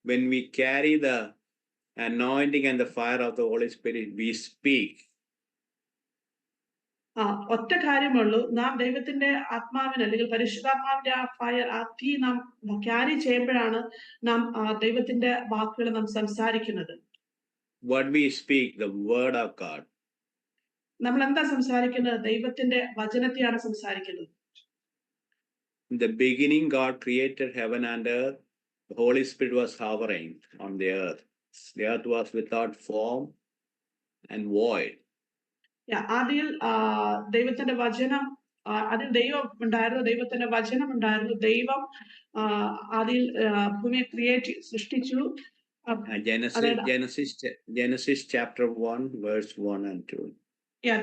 when we carry the anointing and the fire of the Holy Spirit, we speak. ഒറ്റ കാര്യമുള്ളൂ, നാം ദൈവത്തിന്റെ ആത്മാവിന് അല്ലെങ്കിൽ പരിശുദ്ധാത്മാവിന്റെ ആ ഫയർ, ആ തീ നാം ക്യാരി ചെയ്യുമ്പോഴാണ് നാം ദൈവത്തിന്റെ വാക്കുകൾ നാം സംസാരിക്കുന്നത്. What we speak, the word of God. നമ്മൾ എന്താ സംസാരിക്കുന്നത്? ദൈവത്തിന്റെ വചനത്തെയാണ് സംസാരിക്കുന്നത്. In the beginning, God created heaven and earth. The Holy Spirit was hovering on the earth. The earth was without form and void. ആദിയിൽ ദൈവത്തിന്റെ വചനം, അതിൽ ദൈവം ഉണ്ടായിരുന്നു, ദൈവത്തിന്റെ വചനം ഉണ്ടായിരുന്നു. ദൈവം ആദിയിൽ ഭൂമിയെ സൃഷ്ടിച്ചു. Genesis chapter 1 verse 1 and 2.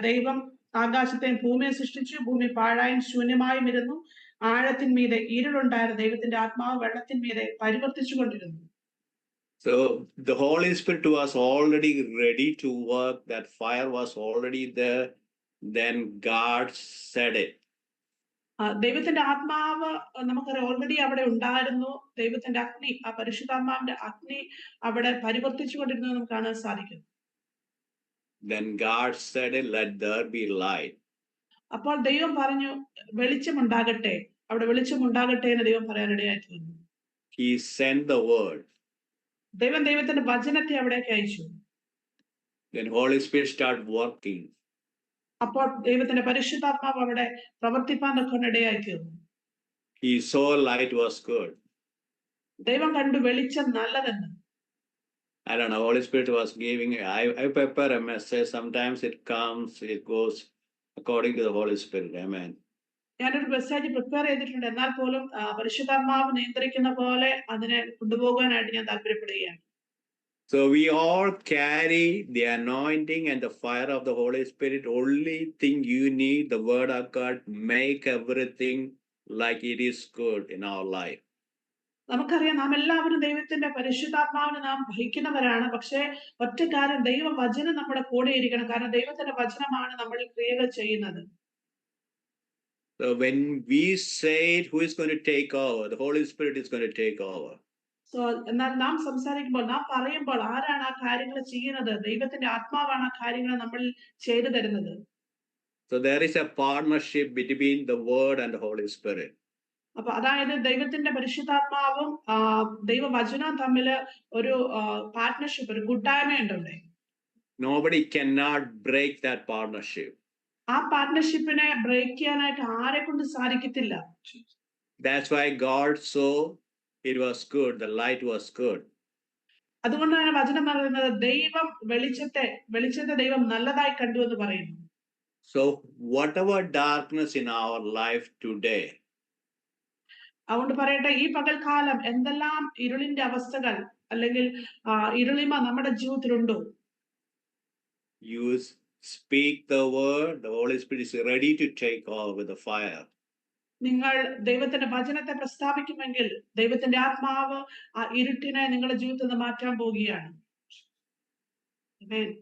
ദൈവം ആകാശത്തെയും ഭൂമിയെ സൃഷ്ടിച്ചു. ഭൂമി പാഴായും ശൂന്യമായും ഇരുന്നു. ആഴത്തിന്മീതെ ഇരുളുണ്ടായിരുന്നു. ദൈവത്തിന്റെ ആത്മാവ് വെള്ളത്തിന്മീതെ പരിവർത്തിച്ചു കൊണ്ടിരുന്നു. So the Holy Spirit was already ready to work. That fire was already there. Then God said it. ദൈവത്തിന്റെ ആത്മാവ് നമുക്കറിയാം ഓൾറെഡി അവിടെ ഉണ്ടായിരുന്നു. ദൈവത്തിന്റെ അഗ്നി, ആ പരിശുദ്ധാത്മാവിന്റെ അഗ്നി അവിടെ പരിവർത്തിച്ചു കൊണ്ടിരുന്നത് നമുക്ക് കാണാൻ സാധിക്കും. Then God said it, let there be light. അപ്പോൾ ദൈവം പറഞ്ഞു വെളിച്ചമുണ്ടാകട്ടെ. അവിടെ വെളിച്ചമുണ്ടാകട്ടെ എന്ന് ദൈവം പറയാനിടയായി തീർന്നു. He sent the word. ദൈവം ദൈവത്തിന്റെ വചനത്തെ അവിടേക്ക് അയച്ചു. Then Holy Spirit started working. അപ്പോൾ ദൈവത്തിന്റെ പരിശുദ്ധാത്മാവ് അവിടെ പ്രവർത്തിപ്പാൻ ഇടയായി തീർന്നു. He saw light was good. ദൈവം കണ്ടു വെളിച്ചം നല്ലതെന്ന്. I don't know, Holy Spirit was giving, I prepare a message. Sometimes it comes, it goes according to the Holy Spirit. Amen. ഞാനൊരു മെസ്സേജ് പ്രിപ്പയർ ചെയ്തിട്ടുണ്ട്. എന്നാൽ പോലും പരിശുദ്ധാത്മാവ് നിയന്ത്രിക്കുന്ന പോലെ അതിനെ കൊണ്ടുപോകാനായിട്ട് ഞാൻ താല്പര്യപ്പെടുകയാണ്. So we all carry the anointing and the fire of the Holy Spirit. Only thing you need, the word of God, make everything like it is good in our life. നമുക്കറിയാം നാം എല്ലാവരും ദൈവത്തിന്റെ പരിശുദ്ധാത്മാവിനെ നാം വഹിക്കുന്നവരാണ്. പക്ഷെ ഒറ്റ കാര്യം, ദൈവ വചനം നമ്മുടെ കൂടെ ഇരിക്കണം. കാരണം ദൈവത്തിന്റെ വചനമാണ് നമ്മൾ ക്രിയകൾ ചെയ്യുന്നത്. So when we say it, who is going to take over? The Holy Spirit is going to take over. So എന്നാൽ നാം സംസാരിക്കുമ്പോൾ, നാം പറയുമ്പോൾ ആരാണ് ആ കാര്യങ്ങൾ ചെയ്യുന്നത്? ദൈവത്തിന്റെ ആത്മാവാണ് ആ കാര്യങ്ങൾ നമ്മൾ ചെയ്തു തരുന്നത്. So there is a partnership between the word and the Holy Spirit. അപ്പൊ അതായത് ദൈവത്തിന്റെ പരിശുദ്ധാത്മാവും ദൈവവചനവും തമ്മിൽ ഒരു പാർട്ട്ണർഷിപ്പ്, ഒരു കൂട്ടായ്മയുണ്ട് അവിടെ. Nobody cannot break that partnership. ആ പാർട്ട്ണർഷിപ്പിനെ ബ്രേക്ക് ചെയ്യാനായിട്ട് ആരെ കൊണ്ട് സാധിക്കത്തില്ല. That's why God saw it was good, the light was good. അതുകൊണ്ടാണ് വചനം പറയുന്നത് ദൈവം വെളിച്ചത്തെ ദൈവം നല്ലതായി കണ്ടു എന്ന് പറയുന്നു. So whatever darkness in our life today, അതുകൊണ്ട് പറയട്ടെ, ഈ പകൽക്കാലം എന്തെല്ലാം ഇരുളിന്റെ അവസ്ഥകൾ അല്ലെങ്കിൽ ഇരുളിമ നമ്മുടെ ജീവിതത്തിലുണ്ടോ, you speak the word, the Holy Spirit is ready to take over with the fire. നിങ്ങൾ ദൈവത്തിന്റെ വചനത്തെ പ്രസ്താവിക്കുമെങ്കിൽ ദൈവത്തിന്റെ ആത്മാവ് ആ ഇരുട്ടിനെ നിങ്ങളുടെ ജീവിതത്തിൽ നിന്ന് മാറ്റാൻ പോവുകയാണ്.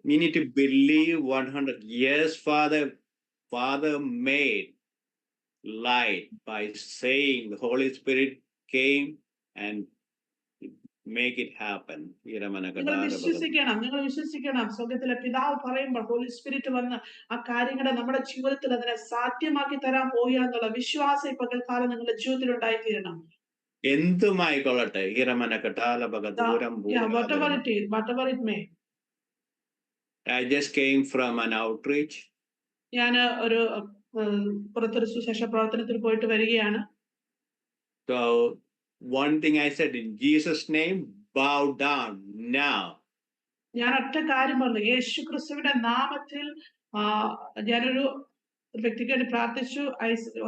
We need to believe 100. Yes, Father made light by saying the Holy Spirit came and make it happen. നിങ്ങൾ വിശ്വസിക്കണം. സ്വർഗ്ഗത്തിലെ പിതാവ് പറയുമ്പോൾ ഹോളി സ്പിരിറ്റ് വന്ന് ആ കാര്യങ്ങളെ നമ്മുടെ ജീവിതത്തിൽ അതിനെ സാധ്യമാക്കി തരാൻ പോവുകയാന്നുള്ള വിശ്വാസം ഈ പകൽക്കാലം നിങ്ങളുടെ ജീവിതത്തിൽ ഉണ്ടായിത്തീരണം. എന്തുമായിക്കൊള്ളട്ടെ, whatever it may. I just came from an outreach. ഞാൻ ഒരു പുറത്തൊരു സുശേഷ പ്രവർത്തനത്തിൽ പോയിട്ട് വരികയാണ്. So one thing I said, in Jesus' name, bow down now. ഞാൻ ഒറ്റ കാര്യം പറഞ്ഞു, യേശു ക്രിസ്തുവിന്റെ നാമത്തിൽ ഞാനൊരു വ്യക്തിക്ക് വേണ്ടി പ്രാർത്ഥിച്ചു.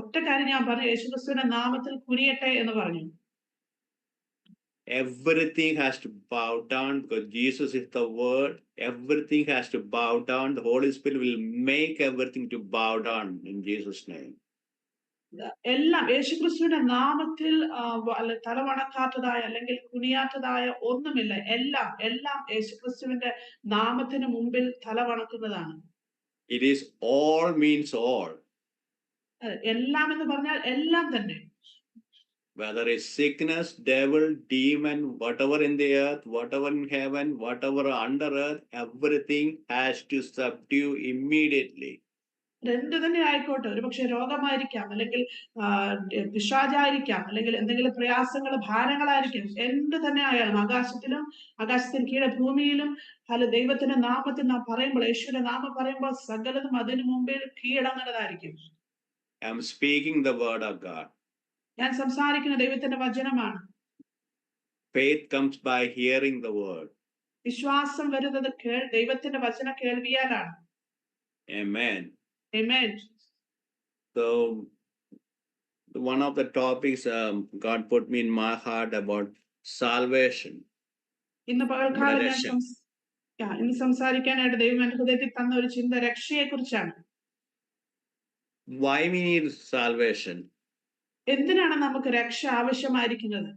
ഒറ്റ കാര്യം ഞാൻ പറഞ്ഞു, യേശു ക്രിസ്തുവിന്റെ നാമത്തിൽ കുനിയട്ടെ എന്ന് പറഞ്ഞു. Everything has to bow down because Jesus is the word. Everything has to bow down. The Holy Spirit will make everything to bow down in Jesus' name. എല്ലാം യേശുക്രിസ്തുവിന്റെ നാമത്തിൽ തലവണക്കാത്തതായ അല്ലെങ്കിൽ കുനിയാത്തതായ ഒന്നുമില്ല. എല്ലാം യേശുക്രിസ്തുവിന്റെ നാമത്തിന് മുമ്പിൽ തലവണക്കുന്നതാണ്. It is all means all. എല്ലാം എന്ന് പറഞ്ഞാൽ എല്ലാം തന്നെ. whether it's sickness, devil, demon, whatever in the earth, whatever in heaven, whatever under earth, everything has to subdue immediately. എന്ത് തന്നെ ആയിക്കോട്ടെ, ഒരുപക്ഷെ രോഗമായിരിക്കാം, അല്ലെങ്കിൽ പിശാചായിരിക്കാം, അല്ലെങ്കിൽ എന്തെങ്കിലും പ്രയാസങ്ങൾ, ഭാരങ്ങളായിരിക്കും, എന്ത് തന്നെ ആയാലും, ആകാശത്തിലും ആകാശത്തിന് കീഴെ ഭൂമിയിലും അല്ല, ദൈവത്തിന്റെ നാമത്തിൽ നാം പറയുമ്പോൾ, യേശുവിന്റെ നാമം പറയുമ്പോൾ സകലതും അതിനു മുമ്പിൽ കീഴടങ്ങുന്നതായിരിക്കും. I am speaking the word of God. ഞാൻ സംസാരിക്കുന്ന ദൈവത്തിന്റെ വചനമാണ്. Faith comes by hearing the word. വിശ്വാസം വരുന്നത് ദൈവത്തിന്റെ വചന കേൾവിയാലാണ്. Amen. Amen. So one of the topics God put me in my heart about salvation. ഇന്ന് പകൽക്കാലം ഇന്ന് സംസാരിക്കാനായിട്ട് ദൈവം എന്റെ ഹൃദയത്തിൽ തന്ന ഒരു ചിന്ത രക്ഷയെ കുറിച്ചാണ്. Why we need salvation? എന്തിനാണ് നമുക്ക് രക്ഷ ആവശ്യമായിരിക്കുന്നത്?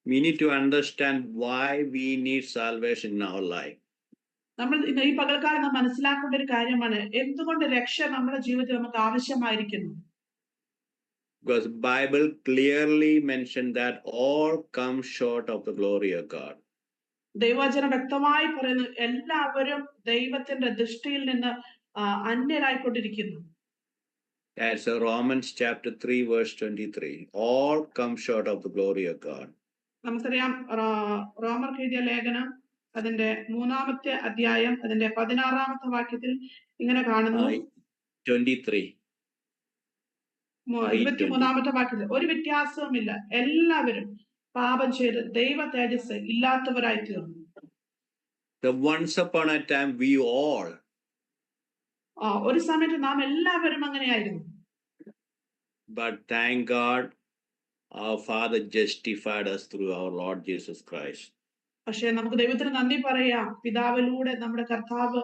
We need to understand why we need salvation in our life. നമ്മൾ ഈ പകൽക്കാലം നാം മനസ്സിലാക്കേണ്ട ഒരു കാര്യമാണ്, എന്തുകൊണ്ട് രക്ഷ നമ്മുടെ ജീവിതത്തിൽ നമുക്ക് ആവശ്യമായിരിക്കുന്നു. Because Bible clearly mentioned that all come short of the glory of God. ദൈവവചനം വ്യക്തമായി പറയുന്നു, എല്ലാവരും ദൈവത്തിന്റെ ദൃഷ്ടിയിൽ നിന്ന് അന്യരായിക്കൊണ്ടിരിക്കുന്നു. That's Romans chapter 3 verse 23. All come short of the glory of God. നമുക്കറിയാം, റോമർക്ക് എഴുതിയ ലേഖനം അതിന്റെ 3-ാമത്തെ അധ്യായം അതിന്റെ 16-ാമത്തെ വാക്യത്തിൽ ഇങ്ങനെ കാണുന്നു. 23-ാമത്തെ വാക്യത്തിൽ ഒരു വ്യത്യാസവുമില്ല, എല്ലാവരും പാപം ചെയ്ത് ദൈവ തേജസ് ഇല്ലാത്തവരായി തീർന്നു. Once upon a time we all, ഒരു സമയത്ത് നാം എല്ലാവരും അങ്ങനെയായിരുന്നു. But thank God our Father justified us through our Lord Jesus Christ. പക്ഷേ നമുക്ക് ദൈവത്തിന് നന്ദി പറയാം, പിതാവിലൂടെ നമ്മുടെ കർത്താവ്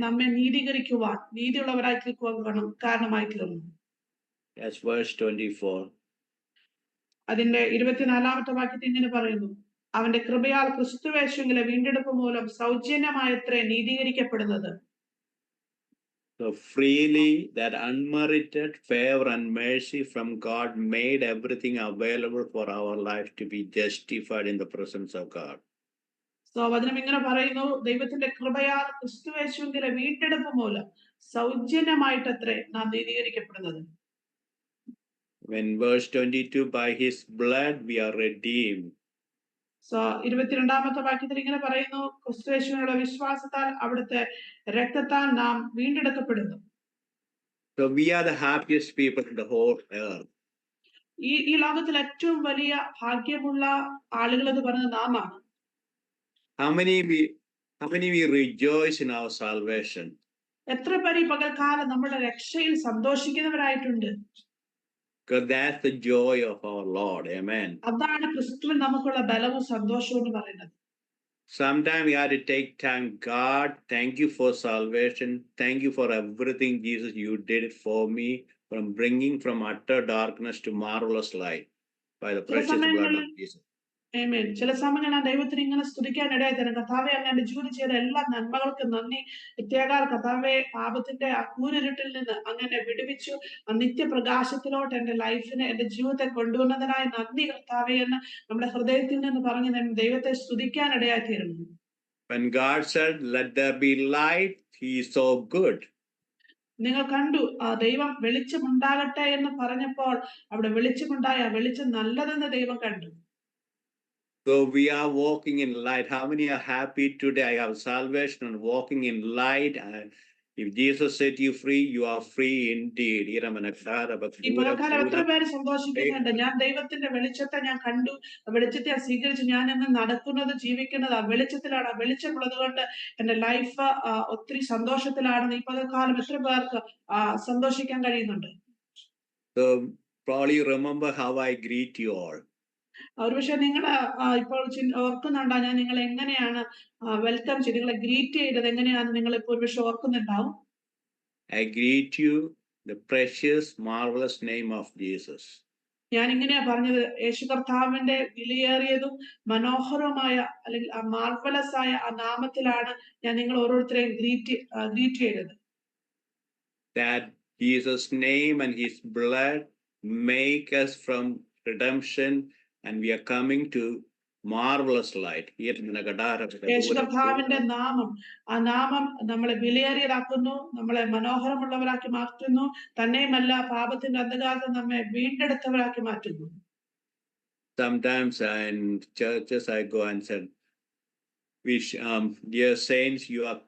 നമ്മെ നീതീകരിക്കുവാൻ, നീതിയുള്ളവരായി തീർക്കുവാൻ കാരണമായി തീർന്നു. That's verse 24. അതിന്റെ 24-ാമത്തെ വാക്യത്തിൽ ഇങ്ങനെ പറയുന്നു, അവന്റെ കൃപയാൽ ക്രിസ്തുവേശുവിലെ വീണ്ടെടുപ്പ് മൂലം സൗജന്യമായത്രേ നീതീകരിക്കപ്പെടുന്നത്. So freely that unmerited favor and mercy from God made everything available for our life to be justified in the presence of God. So വചനം ഇങ്ങനെ പറയുന്നു, ദൈവത്തിന്റെ കൃപയാൽ ക്രിസ്തുയേശുവിലെ വീണ്ടെടുപ്പ് മൂലം സൗജന്യമായിട്ടത്രേ നാം നീതീകരിക്കപ്പെടുന്നത്. When verse 22, by his blood we are redeemed. So 22-ാമത്തെ വാക്യത്തിൽ ഇങ്ങനെ പറയുന്നു, ക്രിസ്തുയേശുവിനുള്ള വിശ്വാസത്താൽ അവിടുത്തെ രക്തത്താൽ നാം വീണ്ടെടുക്കപ്പെടുന്നു. So we are the happiest people in the whole earth. ഈ ലോകത്തിൽ ഏറ്റവും വലിയ ഭാഗ്യമുള്ള ആളുകൾ എന്ന് പറയുന്നത് നാമാണ്. How many we rejoice in our salvation? എത്ര പേര് ഈ പകൽക്കാലം നമ്മുടെ രക്ഷയിൽ സന്തോഷിക്കുന്നവരായിട്ടുണ്ട്? Because that's the joy of our Lord. Amen. അതാണ് ക്രിസ്തുവിൽ നമുക്കുള്ള ബലവും സന്തോഷവും എന്ന് പറയുന്നത്. Sometimes we have to take time. God, thank you for salvation. Thank you for everything, Jesus, you did it for me, from bringing from utter darkness to marvelous light by the precious blood of Jesus. Amen. ചില സമയങ്ങളിൽ ഞാൻ ദൈവത്തിന് ഇങ്ങനെ സ്തുതിക്കാൻ ഇടയായി തരാം, കർത്താവെ അങ്ങ് എന്റെ ജീവിതം ചെയ്ത എല്ലാ നന്മകൾക്കും നന്ദി. പ്രത്യേകാൽ കർത്താവെ, പാപത്തിന്റെ ആ കൂരിരുട്ടിൽ നിന്ന് അങ്ങനെ വിടുവിച്ചു നിത്യപ്രകാശത്തിലോട്ട് എന്റെ ലൈഫിനെ, എന്റെ ജീവിതത്തെ കൊണ്ടുവന്നതിനായി നന്ദി കർത്താവെ എന്ന് നമ്മുടെ ഹൃദയത്തിൽ നിന്ന് പറഞ്ഞ് ദൈവത്തെ സ്തുതിക്കാൻ ഇടയായി തീരുന്നു. When God said, let there be light, he is so good. നിങ്ങൾ കണ്ടു, ദൈവം വെളിച്ചമുണ്ടാകട്ടെ എന്ന് പറഞ്ഞപ്പോൾ അവിടെ വെളിച്ചമുണ്ടായ വെളിച്ചം നല്ലതെന്ന് ദൈവം കണ്ടു. So we are walking in light. How many are happy today? I have salvation and walking in light. If Jesus set you free, you are free indeed. എത്ര പേര് സന്തോഷിക്കുന്നുണ്ട്, ഞാൻ ദൈവത്തിന്റെ വെളിച്ചത്തെ ഞാൻ കണ്ടു, വെളിച്ചത്തെ സ്വീകരിച്ച് ഞാൻ ഇന്ന് നടക്കുന്നത് ജീവിക്കുന്നത് ആ വെളിച്ചത്തിലാണ്. വെളിച്ചമുള്ളത് കൊണ്ട് എന്റെ ലൈഫ് ഒത്തിരി സന്തോഷത്തിലാണ്. ഈ പകൽക്കാലം എത്ര പേർക്ക് സന്തോഷിക്കാൻ കഴിയുന്നുണ്ട്? So probably remember how I greet you all. ഒരുപക്ഷെ നിങ്ങൾ ഇപ്പോൾ ഓർക്കുന്നുണ്ടോ, ഞാൻ നിങ്ങളെ എങ്ങനെയാണ് വെൽക്കം ചെയ്ത് നിങ്ങളെ ഗ്രീറ്റ് ചെയ്തത് എങ്ങനെയാണെന്ന് നിങ്ങൾ ഇപ്പോൾ ഒരുപക്ഷെ ഓർക്കുന്നുണ്ടാവും. I greet you the precious marvelous name of Jesus. ഞാൻ ഇങ്ങനെയാ പറഞ്ഞത്, യേശു കർത്താവിന്റെ വിലയേറിയതും മനോഹരമായ അല്ലെങ്കിൽ മാർവലസ് ആയ ആ നാമത്തിലാണ് ഞാൻ നിങ്ങൾ ഓരോരുത്തരെയും ഗ്രീറ്റ് ചെയ്തത്. That Jesus name and his blood make us from redemption, and we are coming to marvelous light. യേശു കർത്താവിന്റെ നാമം, ആ നാമം നമ്മളെ വിലയേറിയതാക്കുന്നു, നമ്മളെ മനോഹരമുള്ളവരാക്കി മാറ്റുന്നു. തന്നെയുമല്ല, പാപത്തിന്റെ അന്ധകാരത്തിൽ നമ്മെ വീണ്ടെടുത്തവരാക്കി മാറ്റുന്നു. Sometimes in churches I go and said, dear saints, you are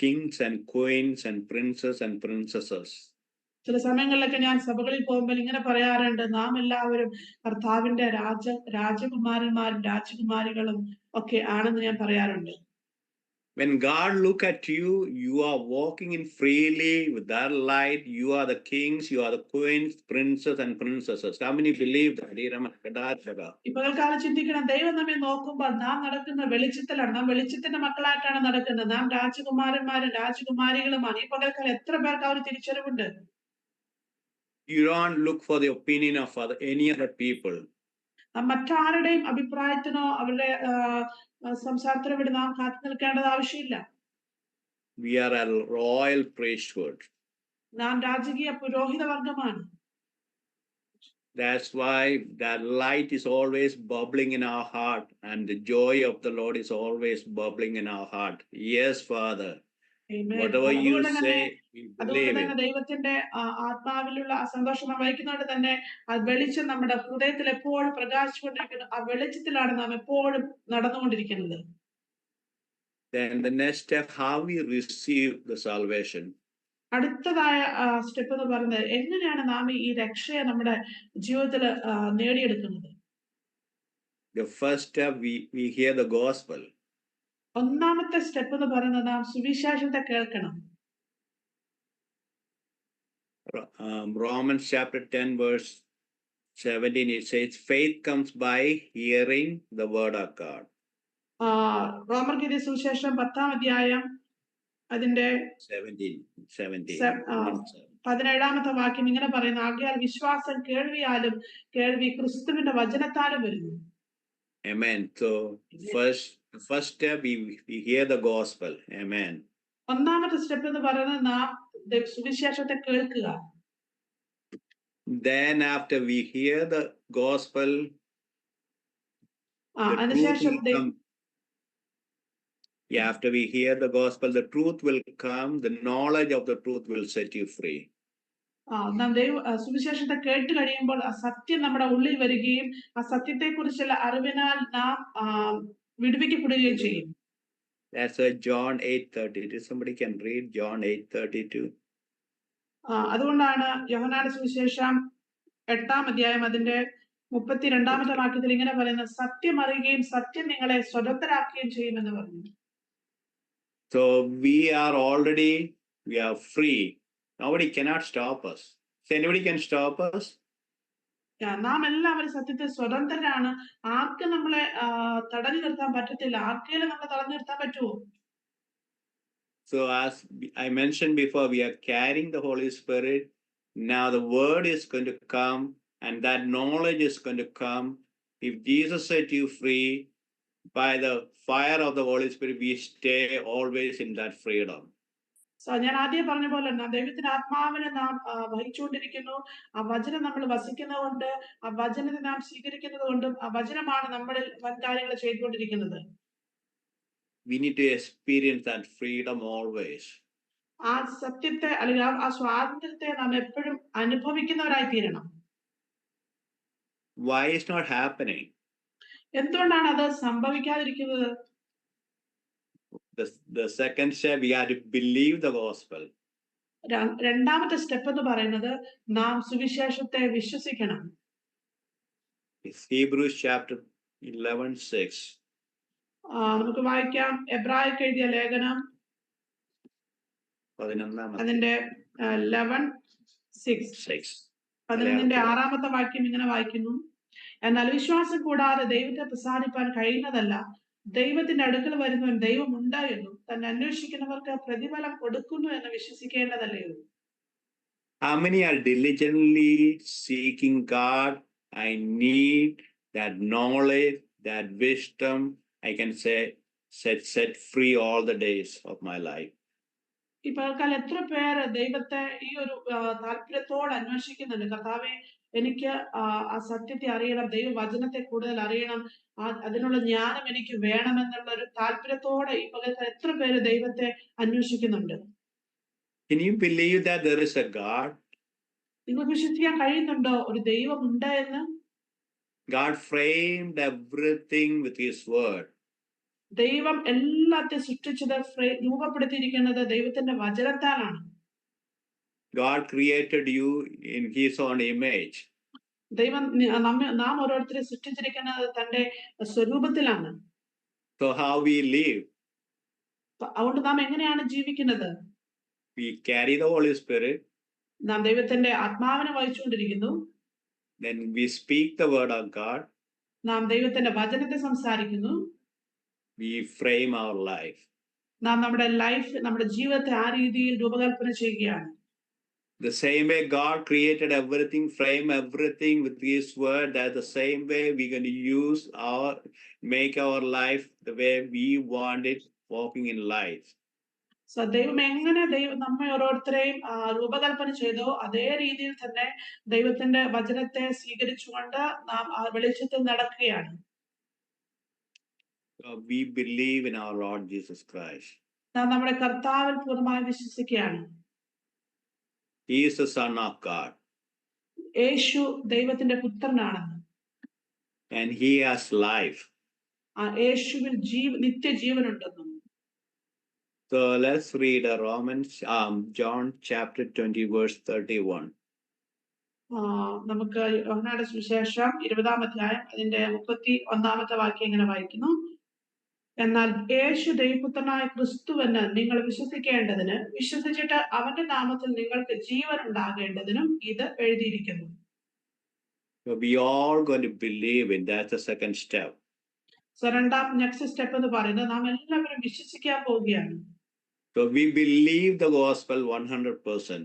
kings and queens and princes and princesses. ചില സമയങ്ങളിലൊക്കെ ഞാൻ സഭകളിൽ പോകുമ്പോൾ ഇങ്ങനെ പറയാറുണ്ട്, നാം എല്ലാവരും കർത്താവിന്റെ രാജകുമാരന്മാരും രാജകുമാരികളും ഒക്കെ ആണെന്ന് ഞാൻ പറയാറുണ്ട്. When God look at you, you are walking in freely with that light. You are the kings, you are the queens, princes and princesses. How many believe that? ഇപ്പോൾ ചിന്തിക്കണം, ദൈവം നമ്മെ നോക്കുമ്പോൾ നാം നടക്കുന്ന വെളിച്ചത്തിലാണ്, നാം വെളിച്ചത്തിന്റെ മക്കളായിട്ടാണ് നടക്കുന്നത്, നാം രാജകുമാരന്മാരും രാജകുമാരികളുമാണ്. ഈ പകൽക്കാലം എത്ര പേർക്ക് ആ ഒരു തിരിച്ചറിവുണ്ട്? You don't look for the opinion of any other people. മറ്റാരുടെയും അഭിപ്രായത്തിനോ അവരുടെ സംസാരത്തിനോ വേണ്ടി നാം കാത്തു നിൽക്കേണ്ടത് ആവശ്യമില്ല. We are a royal priesthood. നാം രാജകീയ പുരോഹിത വർഗമാണ്. That's why that light is always bubbling in our heart, and the joy of the Lord is always bubbling in our heart. Yes, Father. Whatever you say, we believe it. ദൈവത്തിന്റെ ആത്മാവിലുള്ള സന്തോഷം വഹിക്കുന്നതുകൊണ്ട് തന്നെ ആ വെളിച്ചം നമ്മുടെ ഹൃദയത്തിൽ എപ്പോഴും പ്രകാശിച്ചുകൊണ്ടിരിക്കുന്നു. ആ വെളിച്ചത്തിലാണ് നാം എപ്പോഴും നടന്നുകൊണ്ടിരിക്കുന്നത്. Then the next step, how we receive the salvation. അടുത്തതായ സ്റ്റെപ്പ് എന്ന് പറയുന്നത്, എങ്ങനെയാണ് നാം ഈ രക്ഷയെ നമ്മുടെ ജീവിതത്തിൽ നേടിയെടുക്കുന്നത്? The first step, we hear the gospel. ഒന്നാമത്തെ സ്റ്റെപ്പ് എന്ന് പറയുന്നത് നാം സുവിശേഷത്തെ കേൾക്കണം. Romans chapter 10 verse 17, it says, faith comes by hearing the word of God. റോമർക്ക് സുവിശേഷം 10-ാം അധ്യായം അതിന്റെ 17-ാമത്തെ വാക്യം ഇങ്ങനെ പറയുന്നു, ആകയാൽ വിശ്വാസം കേൾവിയാലും കേൾവി ക്രിസ്തുവിന്റെ വചനത്താലും വരുന്നു. Amen. So first step, we hear the gospel. Amen. ഒന്നാമത്തെ സ്റ്റെപ്പ് എന്ന് പറയുന്നത് നാം സുവിശേഷത്തെ കേൾക്കുക. Then after we hear the gospel, after we hear the gospel, the truth will come. The knowledge of the truth will set you free. നാം സുവിശേഷത്തെ കേട്ട് കഴിയുമ്പോൾ ആ സത്യം നമ്മുടെ ഉള്ളിൽ വരികയും ആ സത്യത്തെ കുറിച്ചുള്ള അറിവിനാൽ നാം വിടുവിക്കപ്പെടുകയും ചെയ്യും. That's John 8:32. Somebody can read John 8:32. അതുകൊണ്ടാണ് യോഹന്നാന്റെ സുവിശേഷം 8-ാം അധ്യായം അതിന്റെ 32-ാമത്തെ വാക്യത്തിൽ ഇങ്ങനെ പറയുന്നത്, സത്യം അറിയുകയും സത്യം നിങ്ങളെ സ്വതന്ത്രരാക്കുകയും ചെയ്യുമെന്ന് പറഞ്ഞു. So we are free. Nobody cannot stop us. So anybody can stop us? നാം എല്ലാവരും സത്യത്തിൽ സ്വതന്ത്രരാണ്. ആർക്കും നമ്മളെ തടഞ്ഞു നിർത്താൻ പറ്റത്തില്ല. ആർക്കെങ്കിലും നമ്മളെ തടഞ്ഞു നിർത്താൻ പറ്റുമോ? So as I mentioned before, we are carrying the Holy Spirit. Now the word is going to come, and that knowledge is going to come. If Jesus set you free by the fire of the Holy Spirit, we stay always in that freedom. ഞാൻ ആദ്യം പറഞ്ഞ പോലെ ദൈവത്തിന്റെ ആത്മാവിനെ നാം വഹിച്ചുകൊണ്ടിരിക്കുന്നു. ആ വചനം നമ്മൾ വസിക്കുന്നതുകൊണ്ട്, ആ വചനത്തെ നാം സ്വീകരിക്കുന്നത് കൊണ്ടും, ആ വചനമാണ് നമ്മളിൽ വൻ കാര്യങ്ങൾ ചെയ്തുകൊണ്ടിരിക്കുന്നത്. We need to experience that freedom always. ആ സത്യത്തെ അല്ലെങ്കിൽ ആ സ്വാതന്ത്ര്യത്തെ നാം എപ്പോഴും അനുഭവിക്കുന്നവരായി തീരണം. Why is not happening? എന്തുകൊണ്ടാണ് അത് സംഭവിക്കാതിരിക്കുന്നത്? The second step, we have to believe the gospel. രണ്ടാമത്തെ സ്റ്റെപ്പ് എന്ന് പറയുന്നത് നാം സുവിശേഷത്തെ വിശ്വസിക്കണം. It's Hebrews chapter 11:6. നമുക്ക് വായിക്കാം എബ്രായർക്ക് എഴുതിയ ലേഖനം 11 അതിന്റെ 11:6. 11-ന്റെ 6-ാമത്തെ വാക്യം ഇങ്ങനെ വായിക്കുന്നു, എന്നാൽ വിശ്വാസം കൂടാതെ ദൈവത്തെ പ്രസാദിപ്പാൻ കഴിയുന്നതല്ല. ദൈവത്തിന്റെ അടുക്കൽ വരുന്നവൻ ദൈവം ഉണ്ട് എന്നും തന്നെ അന്വേഷിക്കുന്നവർക്ക് പ്രതിഫലം കൊടുക്കുന്നു എന്ന് വിശ്വസിക്കേണ്ടതല്ലയോ? How many are diligently seeking God? I need that knowledge, that wisdom. I can say set free all the days of my life. ഇപ്പോൾ എത്ര പേര് ദൈവത്തെ ഈ ഒരു താല്പര്യത്തോടെ അന്വേഷിക്കുന്നുണ്ട്? കർത്താവേ, എനിക്ക് ആ സത്യത്തെ അറിയണം, ദൈവവചനത്തെ കൂടുതൽ അറിയണം, അതിനുള്ള ജ്ഞാനം എനിക്ക് വേണമെന്നുള്ള ഒരു താല്പര്യത്തോടെ ഈ പകൽ എത്ര പേര് ദൈവത്തെ അന്വേഷിക്കുന്നുണ്ട്? Can you believe that there is a God? നിങ്ങൾക്ക് വിശ്വസിക്കാൻ കഴിയുന്നുണ്ടോ ഒരു ദൈവം ഉണ്ട് എന്ന്? God framed everything with His word. ദൈവം എല്ലാത്തെയും സൃഷ്ടിച്ചത് രൂപപ്പെടുത്തിയിരിക്കുന്നത് ദൈവത്തിന്റെ വചനത്താലാണ്. God created you in His own image. ദൈവം നാം ഓരോരുത്തരെ സൃഷ്ടിച്ചിരിക്കുന്നത് തന്റെ സ്വരൂപത്തിലാണ്. So how we live? അതുകൊണ്ട് നാം എങ്ങനെയാണ് ജീവിക്കുന്നത്? We carry the Holy Spirit. നാം ദൈവത്തിന്റെ ആത്മാവിനെ വഹിച്ചുകൊണ്ടിരിക്കുന്നു. Then we speak the word of God. നാം ദൈവത്തിന്റെ വചനത്തെ സംസാരിക്കുന്നു. We frame our life. നാം നമ്മുടെ ജീവിതത്തെ ആ രീതിയിൽ രൂപകൽപ്പന ചെയ്യുകയാണ്. The same way God created everything, frame everything with His word, that's the same way we're going to make our life the way we want it, walking in life. So ദൈവം എങ്ങനെ നമ്മെ ഓരോരുത്തരെയും രൂപകൽപ്പന ചെയ്തോ അതേ രീതിയിൽ തന്നെ ദൈവത്തിന്റെ വചനത്തെ സ്വീകരിച്ചുകൊണ്ട് നാം ആ വെളിച്ചത്തിൽ നടക്കുകയാണ്. We believe in our Lord Jesus Christ. നാം നമ്മുടെ കർത്താവിൽ പൂർണ്ണമായി വിശ്വസിക്കുകയാണ്. He is the Son of God. യേശു ദൈവത്തിന്റെ പുത്രനാണെന്ന്. And He has life. ആ യേശുവിൽ നിത്യജീവനുണ്ടെന്നും. So let's read John chapter 20 verse 31. നമുക്ക് യോഹന്നാന്റെ സുവിശേഷം 20-ാം അധ്യായം അതിന്റെ 31-ാമത്തെ വാക്യം ഇങ്ങനെ വായിക്കുന്നു. എന്നാൽ യേശു ദൈവപുത്രനായ ക്രിസ്തുവെന്ന് നിങ്ങൾ വിശ്വസിക്കേണ്ടതിന്, വിശ്വസിച്ചിട്ട് അവന്റെ നാമത്തിൽ നിങ്ങൾക്ക് ജീവൻ ഉണ്ടാകേണ്ടതിനും ഇത് എഴുതിയിരിക്കുന്നു. So we all going to believe in that's the second step. So next step എന്ന് പറയുന്നത് നാം എല്ലാവരും വിശ്വസിക്കാൻ പോവുകയാണ്. So we believe the gospel 100%.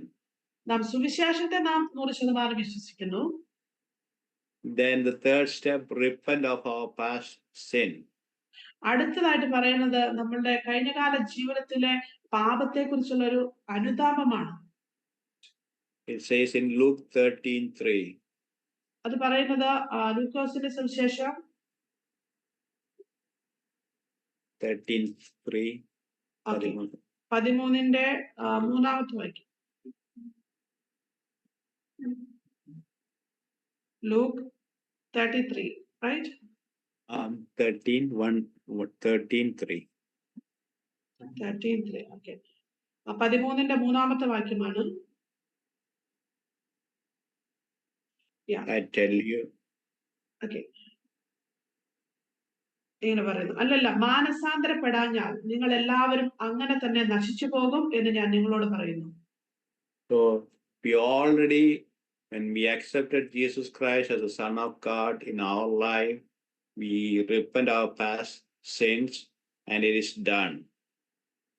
നാം സുവിശേഷത്തെ നാം 100% വിശ്വസിക്കുന്നു. Then the third step, repent of our past sin. അടുത്തതായിട്ട് പറയുന്നത് നമ്മളുടെ കഴിഞ്ഞകാല ജീവിതത്തിലെ പാപത്തെ കുറിച്ചുള്ള ഒരു അനുതാപമാണ്. It says in Luke 13:3. അത് പറയുന്നത് ലൂക്കോസിന്റെ സുവിശേഷം 13:3. 13-ന്റെ 3-ാമത്തെ വാക്യം. Luke 33, right? 13:3. 13:3, okay. 13-ന്റെ 3-ാമത്തെ വാക്യമാണ്. I tell you. Okay. ഇങ്ങനെ പറയുന്നു, അല്ലല്ല, മാനസാന്തരപ്പെടാഞ്ഞാൽ നിങ്ങൾ എല്ലാവരും അങ്ങനെ തന്നെ നശിച്ചു പോകും എന്ന് ഞാൻ നിങ്ങളോട് പറയുന്നു. So we already, when we accepted Jesus Christ as the Son of God in our life, we repent our past sins and it is done.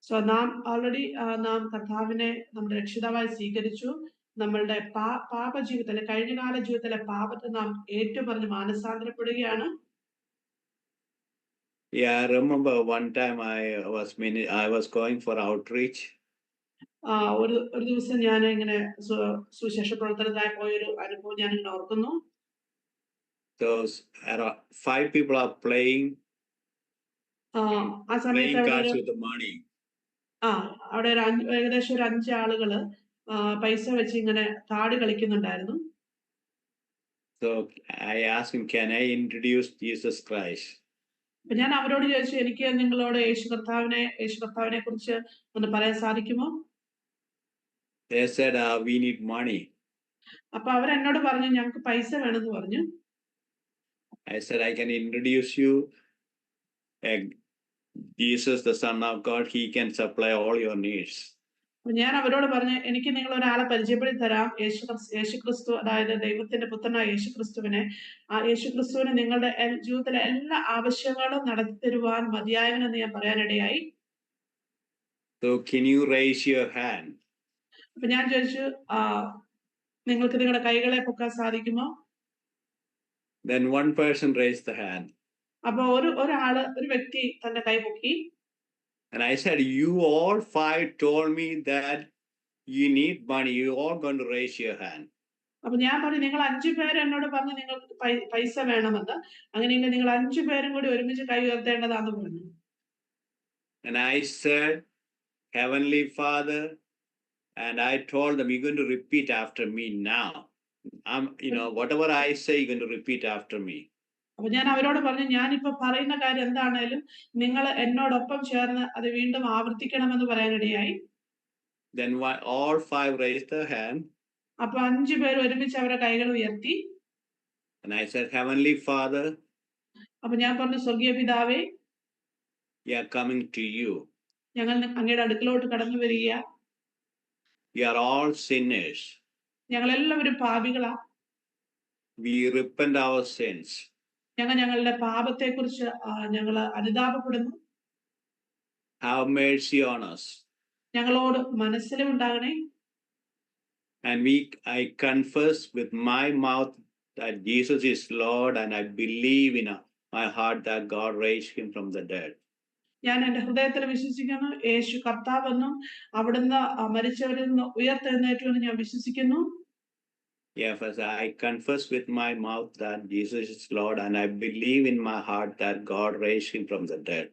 So നാം ഓൾറെഡി നാം കർത്താവിനെ നമ്മുടെ രക്ഷിതാവായി സ്വീകരിച്ചു. നമ്മളുടെ പാപജീവിതത്തിലെ കഴിഞ്ഞകാല ജീവിതത്തിലെ പാപത്തെ നാം ഏറ്റുപറഞ്ഞ് മാനസാന്തരപ്പെടുകയാണ്. Yeah, I remember one time I was going for outreach. ഒരു ദിവസം ഞാൻ ഇങ്ങനെ സുവിശേഷ പ്രവർത്തനത്തിനായി പോയൊരു അനുഭവം ഞാൻ ഇങ്ങനെ ഓർക്കുന്നു. Those 5 people are playing cards with the money. അവിടെ ഏകദേശം ഒരു 5 ആളുകള് പൈസ വെച്ച് ഇങ്ങനെ card കളിക്കുന്നുണ്ടായിരുന്നു. So I asked him, can I introduce Jesus Christ? അപ്പൊ ഞാൻ അവരോട് ചോദിച്ചു, എനിക്ക് നിങ്ങളോട് യേശു കർത്താവിനെ കുറിച്ച് ഒന്ന് പറയാൻ സാധിക്കുമോ? They said, we need money. അപ്പൊ അവരെന്നോട് പറഞ്ഞു, ഞങ്ങൾക്ക് പൈസ വേണമെന്ന് പറഞ്ഞു. I said, I can introduce you Jesus, the Son of God. He can supply all your needs. ഞാൻ അവരോട് പറഞ്ഞു, എനിക്ക് നിങ്ങൾ ഒരാളെ പരിചയപ്പെടുത്തി തരാം, യേശുക്രിസ്തു, അതായത് ദൈവത്തിന്റെ പുത്രനായ യേശുക്രിസ്തുവിനെ. ആ യേശുക്രിസ്തുവിന് നിങ്ങളുടെ ജീവിതത്തിലെ എല്ലാ ആവശ്യങ്ങളും നടത്തി തരുവാൻ മതിയായവനെന്ന് ഞാൻ പറയാനിടയായി. So can you raise your hand? അപ്പൊ ഞാൻ ചോദിച്ചു, നിങ്ങൾക്ക് നിങ്ങളുടെ കൈകളെ പൊക്കാൻ സാധിക്കുമോ? Then one person raised the hand. അപ്പൊ ഒരു വ്യക്തി തന്റെ കൈ പൊക്കി. And I said, you all 5 told me that you need money. You all going to raise your hand. അപ്പൊ ഞാൻ പറഞ്ഞു, നിങ്ങൾ 5 പേര് എന്നോട് പറഞ്ഞു നിങ്ങൾക്ക് പൈസ വേണമെന്ന്. അങ്ങനെയെങ്കിൽ നിങ്ങൾ 5 പേരും കൂടി ഒരുമിച്ച് കൈ ഉയർത്തേണ്ടതാന്ന് പറഞ്ഞു. And I said, Heavenly Father, and I told them, you're going to repeat after me now. Whatever I say, you're going to repeat after me. അപ്പൊ ഞാൻ അവരോട് പറഞ്ഞു, ഞാനിപ്പോ പറയുന്ന കാര്യം എന്താണേലും നിങ്ങൾ എന്നോടൊപ്പം ചേർന്ന് അത് വീണ്ടും ആവർത്തിക്കണമെന്ന് പറയാനിടയായി. Then all 5 raised their hand. അപ്പൊ 5 പേർ ഒരുമിച്ച് അവരുടെ കൈകൾ ഉയർത്തി. And I said, Heavenly Father, അപ്പൊ ഞാൻ പറഞ്ഞു, സ്വർഗീയ പിതാവേ, we are coming to you. ഞങ്ങൾ അങ്ങയുടെ അടുക്കലോട്ട് കടന്നു വരിക. We are all sinners. ഞങ്ങൾ എല്ലാവരും പാപികളാ. We repent our sins. ഞങ്ങളുടെ പാപത്തെക്കുറിച്ച് ഞങ്ങൾ അനുതാപപ്പെടുന്നു. Have mercy on us. ഞങ്ങളോട് മനസ്സിലുണ്ടാകണേ. And I confess with my mouth that Jesus is Lord, and I believe in my heart that God raised him from the dead. ഞാൻ എന്റെ ഹൃദയത്തിൽ വിശ്വസിക്കുന്നു, യേശു കർത്താവെന്നും അവിടുന്ന് മരിച്ചവരിൽ നിന്ന് ഉയർത്തെഴുന്നേറ്റുവെന്ന് ഞാൻ വിശ്വസിക്കുന്നു. Yes, I confess with my mouth that Jesus is Lord, and I believe in my heart that God raised him from the dead.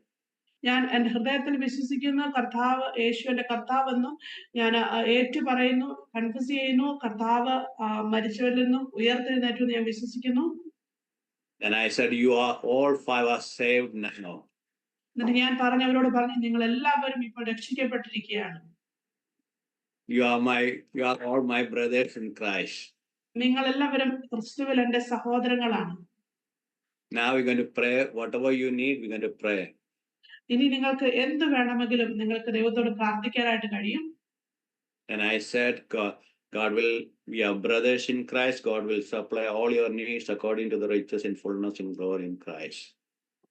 ഞാൻ എന്റെ ഹൃദയത്തിൽ വിശ്വസിക്കുന്നു, കർത്താവ് യേശു എന്റെ കർത്താവെന്നും ഞാൻ ഏറ്റു പറയുന്നു, കൺഫസ് ചെയ്യുന്നു, കർത്താവ് മരിച്ചവരിൽ നിന്നും ഉയർത്തെഴുന്നേറ്റു എന്ന് ഞാൻ വിശ്വസിക്കുന്നു. And I said, you are all 5 are saved now. എന്നിട്ട് ഞാൻ അവരോട് പറഞ്ഞു, നിങ്ങൾ എല്ലാവരും ഇപ്പോൾ രക്ഷിക്കപ്പെട്ടിരിക്കുകയാണ്. You are all my brothers in Christ. നിങ്ങൾ എല്ലാവരും ക്രിസ്തുവിൽ എന്റെ സഹോദരങ്ങളാണ്. Now we're going to pray. Whatever you need, we're going to pray. ഇനി നിങ്ങൾക്ക് എന്ത് വേണമെങ്കിലും നിങ്ങൾക്ക് ദൈവത്തോട് പ്രാർത്ഥിക്കാനായിട്ട് കഴിയും. And I said, God will, we are brothers in Christ. God will supply all your needs according to the riches and fullness in glory in Christ.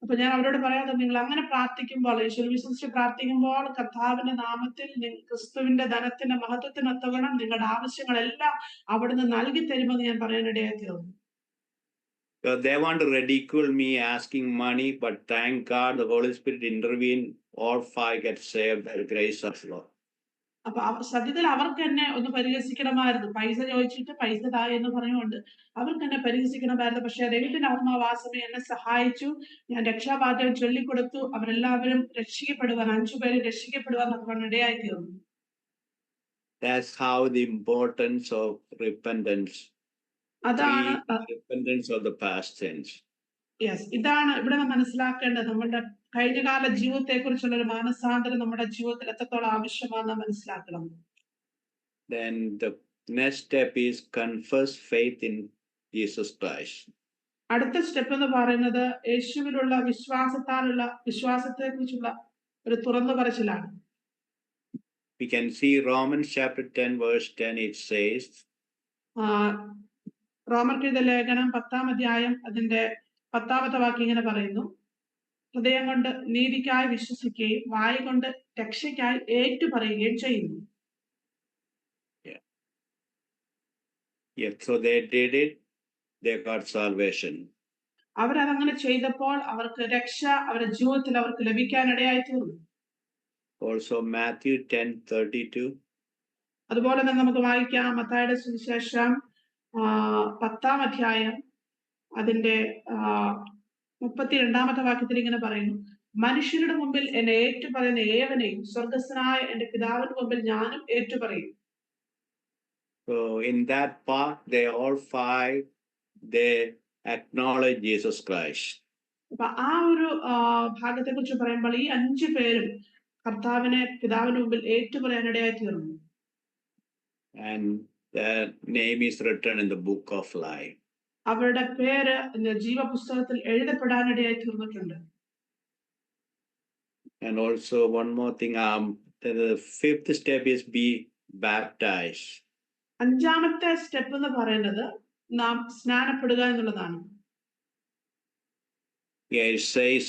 അപ്പൊ ഞാൻ അവരോട് പറയാതെ, നിങ്ങൾ അങ്ങനെ പ്രാർത്ഥിക്കുമ്പോൾ, യേശുവിൽ വിശ്വസിച്ച് പ്രാർത്ഥിക്കുമ്പോൾ, കർത്താവിന്റെ നാമത്തിൽ ക്രിസ്തുവിന്റെ ധനത്തിന്റെ മഹത്വത്തിനൊത്തവണ്ണം നിങ്ങളുടെ ആവശ്യങ്ങളെല്ലാം അവിടുന്ന് നൽകി തരുമെന്ന് ഞാൻ പറയാനിടയായി തീർന്നു. They want to ridicule me asking money, but thank God the Holy Spirit intervened. All 5 get saved by the grace of Lord. അപ്പൊ സത്യത്തിൽ അവർക്ക് എന്നെ ഒന്ന് പരിഹസിക്കണമായിരുന്നു. പൈസ ചോദിച്ചിട്ട് പൈസ താ എന്ന് പറഞ്ഞുകൊണ്ട് അവർക്ക് എന്നെ പരിഹസിക്കണമായിരുന്നു. പക്ഷെ ദൈവത്തിന്റെ ആത്മാവ് ആ സമയം എന്നെ സഹായിച്ചു. ഞാൻ രക്ഷാവാചകം ചൊല്ലിക്കൊടുത്തു. അവരെല്ലാവരും രക്ഷിക്കപ്പെടുവാൻ, 5 പേര് രക്ഷിക്കപ്പെടുവാൻ നമുക്ക് ഇടയായി തീർന്നു. That's how the importance of repentance. അതാണ് repentance of the past sins. Yes, ഇതാണ് ഇവിടെ മനസ്സിലാക്കേണ്ടത്. നമ്മുടെ കഴിഞ്ഞകാല ജീവിതത്തെ കുറിച്ചുള്ള ഒരു മാനസാന്തരം നമ്മുടെ ജീവിതത്തിൽ എത്രത്തോളം ആവശ്യമാണെന്ന് മനസ്സിലാക്കണം. Then the next step is confess faith in Jesus Christ. അടുത്ത സ്റ്റെപ്പ് എന്ന് പറയുന്നത് യേശുവിലുള്ള വിശ്വാസത്തെ കുറിച്ചുള്ള ഒരു തുറന്നു പറച്ചിലാണ്. We can see Romans chapter 10 verse 10. It says, റോമർക്കെഴുതിയ ലേഖനം 10-ാം അധ്യായം അതിന്റെ 10-ാമത്തെ വാക്യം ഇങ്ങനെ പറയുന്നു, ഹൃദയം കൊണ്ട് നീതിക്കായി വിശ്വസിക്കുകയും വായ കൊണ്ട് രക്ഷയ്ക്കായി ഏറ്റുപറയുകയും ചെയ്യുന്നു. So they did it, they got salvation. അവരതങ്ങനെ ചെയ്തപ്പോൾ അവർക്ക് രക്ഷ അവരുടെ ജീവിതത്തിൽ അവർക്ക് ലഭിക്കാനിടയായി തീർന്നു. Also Matthew 10:32. അതുപോലെ തന്നെ നമുക്ക് വായിക്കാം മത്തായിയുടെ സുവിശേഷം 10-ാം അധ്യായം അതിന്റെ 32-ാമത്തെ വാക്യത്തിൽ ഇങ്ങനെ പറയുന്നു, മനുഷ്യരുടെ മുമ്പിൽ എന്നെ ഏറ്റുപറയുന്ന ഏവനെയും സ്വർഗസ്ഥനായ എന്റെ പിതാവിന്റെ മുമ്പിൽ ഞാനും ഏറ്റുപറയും. So in that part, they all 5 they acknowledge Jesus Christ. അപ്പൊ ആ ഒരു ഭാഗത്തെ കുറിച്ച് പറയുമ്പോൾ ഈ 5 പേരും കർത്താവിനെ പിതാവിന്റെ മുമ്പിൽ ഏറ്റുപറയാനിടയായി തീർന്നു. And their name is written in the book of life. അവരുടെ പേര് ജീവപുസ്തകത്തിൽ എഴുതപ്പെടാനിടയായി തീർന്നിട്ടുണ്ട്. And also one more thing, the 5th step is be baptized. 5-ാമത്തെ സ്റ്റെപ്പ് എന്ന് പറയുന്നത് നാം സ്നാനപ്പെടുക എന്നുള്ളതാണ്. Yeah, it says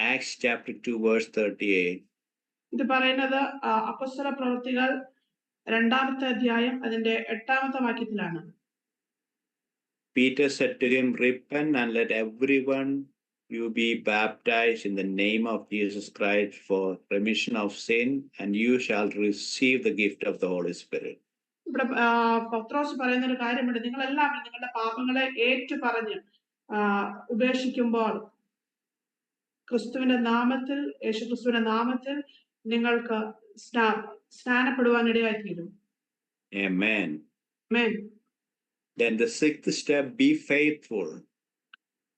Acts chapter 2 verse 38. ഇത് പറയുന്നത് അപ്പോസ്തല പ്രവൃത്തികൾ 2-ാമത്തെ അധ്യായം അതിന്റെ 8-ാമത്തെ വാക്യത്തിലാണ്. Peter said to him, repent and let everyone you be baptized in the name of Jesus Christ for remission of sin, and you shall receive the gift of the Holy Spirit. ഇവിടെ പത്രോസ് പറയുന്ന ഒരു കാര്യമുണ്ട്. നിങ്ങളെല്ലാം നിങ്ങളുടെ പാപങ്ങളെ ഏറ്റു പറഞ്ഞ് ഉപേക്ഷിക്കുമ്പോൾ ക്രിസ്തുവിന്റെ നാമത്തിൽ, യേശുക്രിസ്തുവിന്റെ നാമത്തിൽ നിങ്ങൾക്ക് സ്നാനപ്പെടുവാൻ ഇടയായി തീരും. Amen. Amen. Then the sixth step, be faithful.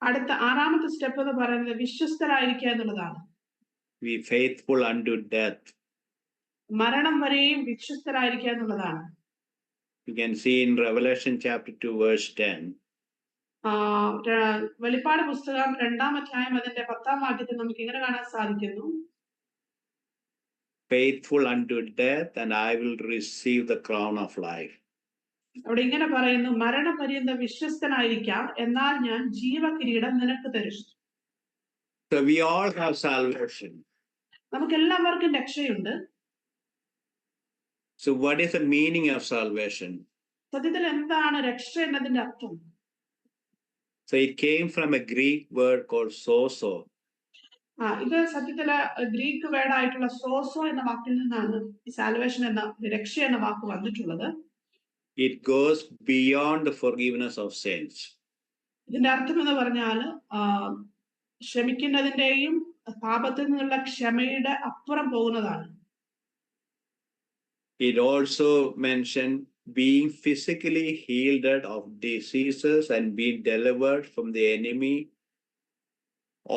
അടുത്ത ആറാമത്തെ സ്റ്റെപ്പ് എന്ന് പറയുന്നത് വിശ്വസ്തരായിരിക്കുക എന്നുള്ളതാണ്. Be faithful unto death. മരണം വരെയും വിശ്വസ്തരായിരിക്കുക എന്നുള്ളതാണ്. You can see in Revelation chapter 2 verse 10. വെളിപ്പാട് പുസ്തകം 2-ാം അധ്യായം അതിന്റെ 10-ാം വാക്യത്തിൽ നമുക്ക് ഇങ്ങനെ കാണാൻ സാധിക്കുന്നു. Faithful unto death, and I will receive the crown of life. അവിടെ ഇങ്ങനെ പറയുന്നു, മരണം പര്യന്തം വിശ്വസ്തനായിരിക്കാം, എന്നാൽ ഞാൻ ജീവകിരീടം നിനക്ക് തരും. So we all have salvation. നമുക്ക് എല്ലാവർക്കും രക്ഷയുണ്ട്. So what is the meaning of salvation? സത്യത്തിൽ എന്താണ് രക്ഷ എന്നതിന്റെ അർത്ഥം? So it came from a Greek word called sozo. ഇത് സത്യത്തില് ഗ്രീക്ക് വേർഡ് ആയിട്ടുള്ള സോസോ എന്ന വാക്കിൽ നിന്നാണ് ഈ സാൽവേഷൻ എന്ന രക്ഷ എന്ന വാക്ക് വന്നിട്ടുള്ളത്. It goes beyond the forgiveness of sins. ഇതിന്റെ അർത്ഥം എന്ന് പറഞ്ഞാൽ ക്ഷമിക്കുന്നതിന്റെയും പാപത്തിൽ നിന്നുള്ള ക്ഷമയുടെ അപ്പുറം പോകുന്നതാണ്. It also mentioned being physically healed of diseases and being delivered from the enemy.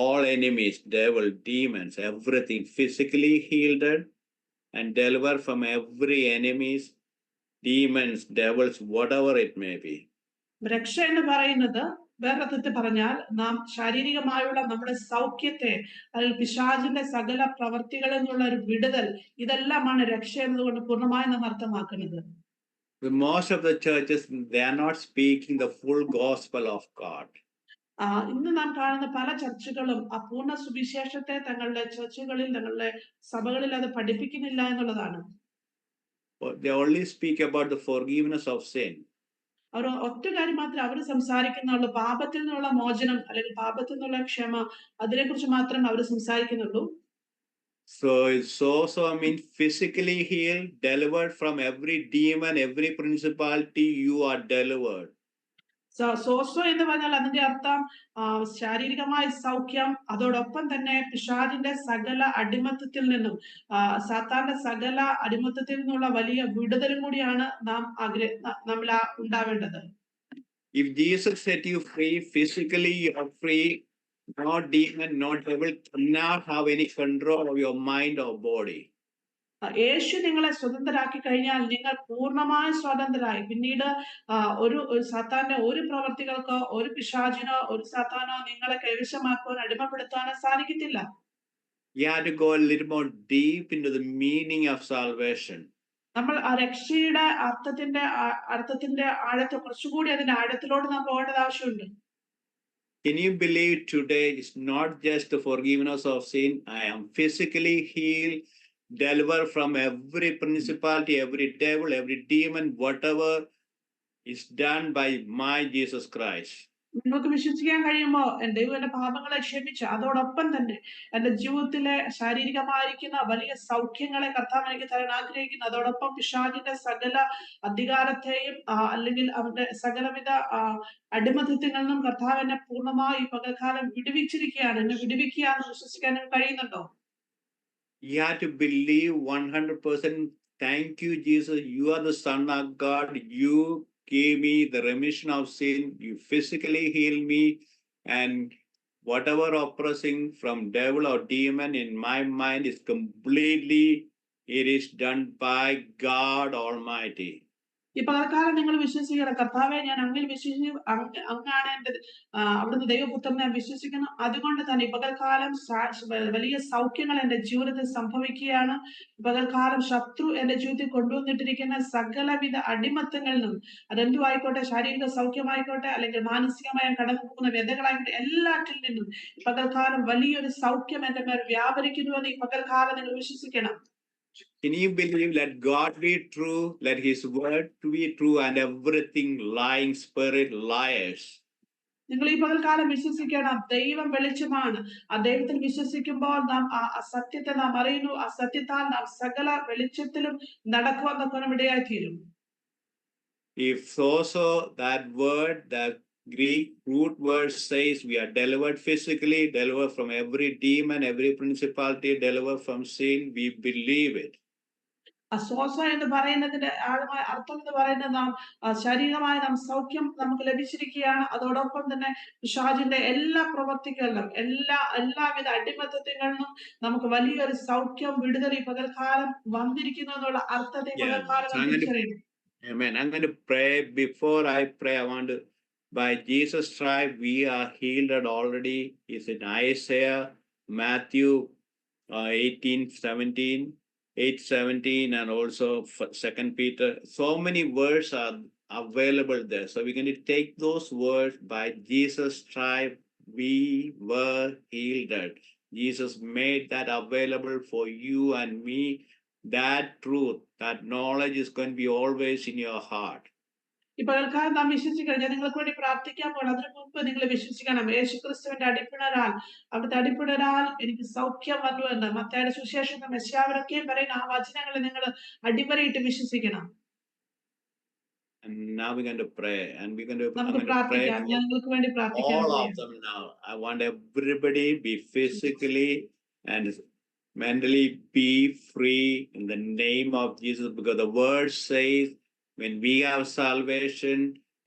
All enemies, devil, demons, everything physically healed and delivered from every enemies, demons, devils, whatever it may be. രക്ഷ എന്ന് പറയുന്നത് വേറൊരർത്ഥത്തിൽ പറഞ്ഞാൽ നാം ശാരീരികമായുള്ള നമ്മുടെ സൗഖ്യത്തെ, അല്ലെങ്കിൽ പിശാചിന്റെ സകല പ്രവർത്തികളിൽ നിന്നുള്ള ഒരു വിടുതൽ, ഇതെല്ലാമാണ് രക്ഷ എന്നതുകൊണ്ട് പൂർണ്ണമായി നാം അർത്ഥമാക്കുന്നത്. Most of the churches, they are not speaking the full gospel of God. ഇന്ന് നാം കാണുന്ന പല ചർച്ചുകളും അപൂർണ സുവിശേഷത്തെ തങ്ങളുടെ ചർച്ചുകളിൽ, തങ്ങളുടെ സഭകളിൽ അത് പഠിപ്പിക്കുന്നില്ല എന്നുള്ളതാണ്. They only speak about the forgiveness of sin. അവർ ഒറ്റ കാര്യം മാത്രമേ അവർ സംസാരിക്കുന്നുള്ളൂ, പാപത്തിൽ നിന്നുള്ള മോചനം അല്ലെങ്കിൽ പാപത്തിൽ നിന്നുള്ള ക്ഷമ, അതിനെ കുറിച്ച് മാത്രമേ അവർ സംസാരിക്കുന്നുള്ളൂ. So I mean physically healed, delivered from every demon, every principality, you are delivered. സോസോ എന്ന് പറഞ്ഞാൽ അതിന്റെ അർത്ഥം ശാരീരികമായ സൗഖ്യം, അതോടൊപ്പം തന്നെ പിശാചിന്റെ സകല അടിമത്തത്തിൽ നിന്നും, സാത്താന്റെ സകല അടിമത്തത്തിൽ നിന്നുള്ള വലിയ വിടുതലും കൂടിയാണ് നാം നമ്മൾ ഉണ്ടാവേണ്ടത്. If Jesus set you free physically, you are free. No demon, no devil cannot have any control of your mind or body. യേശു നിങ്ങളെ സ്വതന്ത്രരാക്കി കഴിഞ്ഞാൽ നിങ്ങൾ പൂർണ്ണമായി സ്വതന്ത്രരായി. പിന്നീട് ഒരു സാത്താന്റെ ഒരു പ്രവർത്തികൾക്കോ, ഒരു പിശാചിനോ, ഒരു സാത്താനോ നിങ്ങളെ കൈവശമാക്കുവാൻ, അടിമപ്പെടുത്താനോ സാധിക്കത്തില്ല. You have to go a little more deep into the meaning of salvation. നമ്മൾ ആ രക്ഷയുടെ അർത്ഥത്തിന്റെ ആഴത്തെ കുറച്ചുകൂടി അതിന്റെ ആഴത്തിലോട്ട് നാം പോകേണ്ടത് ആവശ്യമുണ്ട്. Can you believe today it's not just the forgiveness of sin? I am physically healed, delivered from every principality, every devil, every demon, whatever is done by my Jesus Christ. നിങ്ങൾക്ക് വിശ്വസിക്കാൻ കഴിയുമോ? ദൈവം എന്റെ പാപങ്ങളെ ക്ഷമിച്ചു, അതോടൊപ്പം തന്നെ എന്റെ ജീവിതത്തിലെ ശാരീരികമായിരിക്കുന്ന വലിയ സൗഖ്യങ്ങളെ കർത്താവ് എനിക്ക് തരാൻ ആഗ്രഹിക്കുന്നു. അതോടൊപ്പം പിശാചിന്റെ സകല അധികാരത്തെയും അല്ലെങ്കിൽ അവന്റെ സകലവിധ അടിമത്തത്തിൽ നിന്നും കർത്താവ് എന്നെ പൂർണ്ണമായി പകൽക്കാലം വിടുവിച്ചിരിക്കുകയാണ്. എന്നെ വിടുവിക്കുകയാണെന്ന് വിശ്വസിക്കാൻ കഴിയുന്നുണ്ടോ? You have to believe 100%. Thank you, Jesus. You are the Son of God. You gave me the remission of sin. You physically healed me. And whatever oppressing from devil or demon in my mind is completely, it is done by God Almighty. ഈ പകൽക്കാലം നിങ്ങൾ വിശ്വസിക്കണം, കർത്താവെ ഞാൻ അങ്ങിൽ വിശ്വസിക്കുന്നു, അങ്ങാണ് എന്റെ അവിടുന്ന് ദൈവപുത്രനെ വിശ്വസിക്കുന്നു. അതുകൊണ്ട് തന്നെ ഈ പകൽക്കാലം വലിയ സൗഖ്യങ്ങൾ എന്റെ ജീവിതത്തിൽ സംഭവിക്കുകയാണ്. പകൽക്കാലം ശത്രു എന്റെ ജീവിതത്തിൽ കൊണ്ടുവന്നിട്ടിരിക്കുന്ന സകലവിധ അടിമത്തങ്ങളിലും, അതെന്തുമായിക്കോട്ടെ, ശാരീരിക സൗഖ്യമായിക്കോട്ടെ അല്ലെങ്കിൽ മാനസികമായി കടന്നു പോകുന്ന വ്യതകളായിക്കോട്ടെ, എല്ലാറ്റിൽ നിന്നും ഈ പകൽക്കാലം വലിയൊരു സൗഖ്യം എന്റെ മേൽ വ്യാപരിക്കുന്നുവെന്ന് ഈ പകൽക്കാലം നിങ്ങൾ വിശ്വസിക്കണം. Can you believe? Let God be true, let his word to be true, and everything lying spirit liars. നിങ്ങൾ ഈ പകൽക്കാലം വിശ്വസിക്കണം, ദൈവം വെളിച്ചമാണ്. ആ ദൈവത്തിൽ വിശ്വസിക്കുമ്പോൾ നാം ആ സത്യത്തെ നാം അറിയുന്നു. ആ സത്യത്താൽ നാം സകല വെളിച്ചത്തിലും നടക്കുവാൻ ഇടയായി തീരും. If also that word, that Greek root word says we are delivered physically, delivered from every demon, every principality, delivered from sin, we believe it. അസ്വസ്ഥ എന്ന് പറയുന്നതിന്റെ ആഴമായ അർത്ഥം എന്ന് പറയുന്നത് നാം ശാരീരികമായ നാം സൗഖ്യം നമുക്ക് ലഭിച്ചിരിക്കുകയാണ്. അതോടൊപ്പം തന്നെ പിശാചിന്റെ എല്ലാ പ്രവർത്തികളിലും എല്ലാവിധ അടിമത്തത്തിൽ നിന്നും നമുക്ക് വലിയൊരു സൗഖ്യം വിടുതൽ ഈ പകൽക്കാലം വന്നിരിക്കുന്നു എന്നുള്ള അർത്ഥത്തെ പകൽക്കാലം തിരിച്ചറിയുന്നു. Amen. I'm going to pray. Before I pray, I want to, by Jesus' stripe, we are healed already. It's in Isaiah, Matthew 18:17. 8:17 and also 2 Peter. So many words are available there. So we're going to take those words. By Jesus' stripe, we were healed. Jesus made that available for you and me. That truth, that knowledge is going to be always in your heart. ഈ പകൽക്കാലം നാം വിശ്വസിക്കണം. ഞാൻ നിങ്ങൾക്ക് വേണ്ടി പ്രാർത്ഥിക്കാൻ പോകണം. അതിനു മുമ്പ് നിങ്ങൾ വിശ്വസിക്കണം, യേശുക്രിസ്തുവിന്റെ അടിപ്പിണരാൽ, അവിടുത്തെ അടിപ്പിണരാൽ എനിക്ക് സൗഖ്യം വന്നു എന്ന് മത്തായിയുടെ സുവിശേഷം മെശിയാവിലൊക്കെയും പറയുന്ന ആ വചനങ്ങളെ നിങ്ങൾ അടിവരയിട്ട് വിശ്വസിക്കണം. And now we're going to pray, and we're going to pray all of them now. I want everybody be physically and mentally be free in the name of Jesus, because the word says when we have salvation,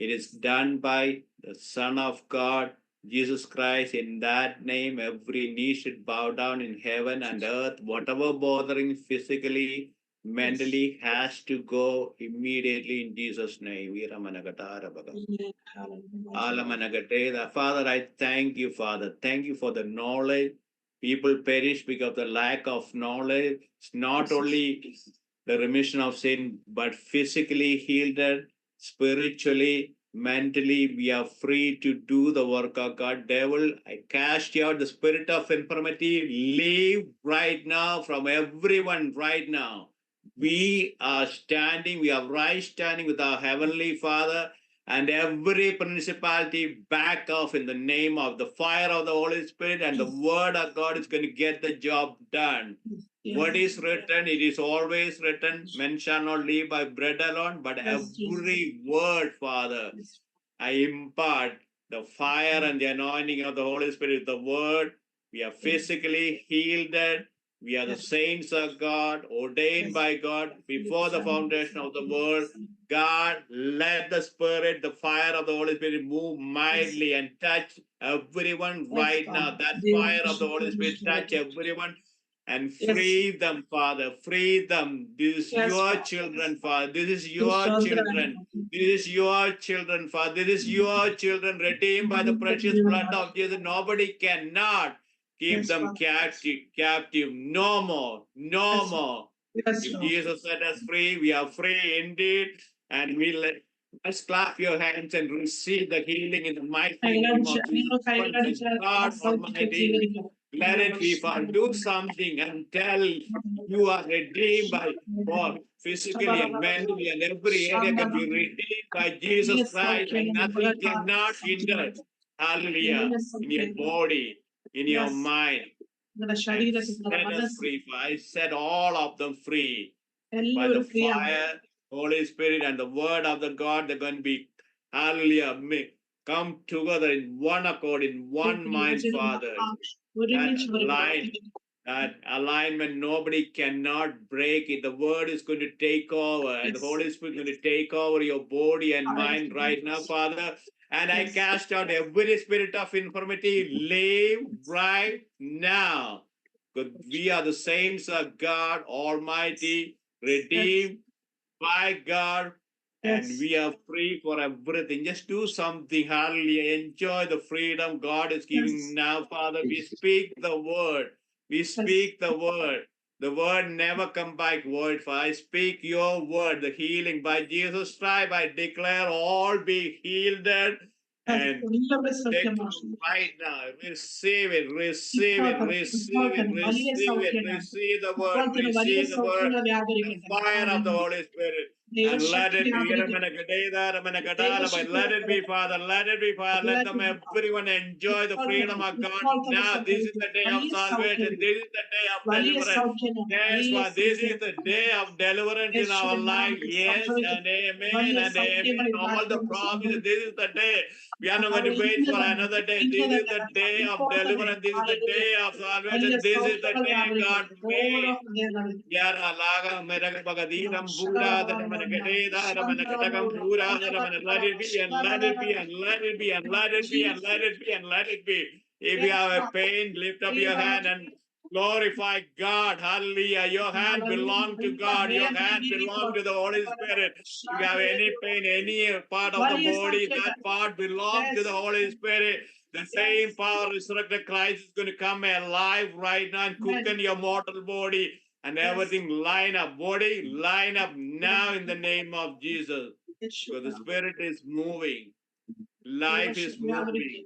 it is done by the Son of God, Jesus Christ. In that name, every knee should bow down in heaven and earth. Whatever bothering physically, mentally, has to go immediately in Jesus' name. Father, I thank you, Father. Thank you for the knowledge. People perish because of the lack of knowledge. It's not only the remission of sin, but physically healed, spiritually, mentally, we are free to do the work of God. Devil, I cast you out the spirit of infirmity. Leave right now from everyone right now. We are standing, we are right standing with our Heavenly Father, and every principality back off in the name of the fire of the Holy Spirit, and the word of God is going to get the job done. Yes. What is written, it is always written, men shall not live by bread alone, but every word, Father. Yes. I impart the fire and the anointing of the Holy Spirit, the word. We are physically healed. We are the saints of God, ordained by God before the foundation of the world. God, let the Spirit, the fire of the Holy Spirit move mightily and touch everyone right now. That fire of the Holy Spirit touch everyone and free them, Father. Free them. This is your children, Father. This is your children. This is your children, Father. This is your children redeemed by the precious blood of Jesus. Nobody cannot keep them captive. No more. No more. If Jesus set us free, we are free indeed. And let's clap your hands and receive the healing in the mighty name of Jesus. God Almighty, let it be, Father. Do something and tell you are redeemed by God, physically and mentally, and every area can be redeemed by Jesus Christ, and nothing cannot hinder. Hallelujah. In your body, in your mind. Set us free. I set all of them free by the fire, Holy Spirit, and the word of the God. They're going to be, hallelujah, come together in one accord, in one mind, Father. That alignment, nobody cannot break it. The word is going to take over, and the Holy Spirit is going to take over your body and mind right now, Father. And I cast out every spirit of infirmity. Leave right now. Because we are the saints of God Almighty, redeemed by God, and we are free for everything. Just do something. Hallelujah. Enjoy the freedom God is giving now, Father. We speak the word. We speak the word. The word never come back void. For I speak your word, the healing. By Jesus' stripe, I declare all be healed. And take right now. Receive it. Receive it. Receive it. Receive it. Receive the word. Receive the word. The fire of the Holy Spirit. And let it be, ദൈവശക്തി let it be, Father, let it be, Father. Let them everyone enjoy the freedom of God. Now, this is the day of salvation. This is the day of വലിയ deliverance. സൗഖ്യങ്ങൾ Yes, Father, this is the day of deliverance in our life. Yes, and amen, and amen. All the promises. This is the day. We are not going to wait for another day. This is the day of deliverance. This is the day of salvation. This is the day God made. Yara laga meraga bagadinam pura dharamana gadeda dharamana gadagam pura dharamana. Let it be and let it be and let it be and let it be and let it be and let it be. If you have a pain, lift up your hand and glorify God. Hallelujah. Your hand belongs to God. Your hand belongs to the Holy Spirit. If you have any pain, any part of the body, that part belongs to the Holy Spirit. The same power resurrected Christ is going to come alive right now and quicken your mortal body and everything. Line up, body, line up now in the name of Jesus. So the Spirit is moving. Life is moving.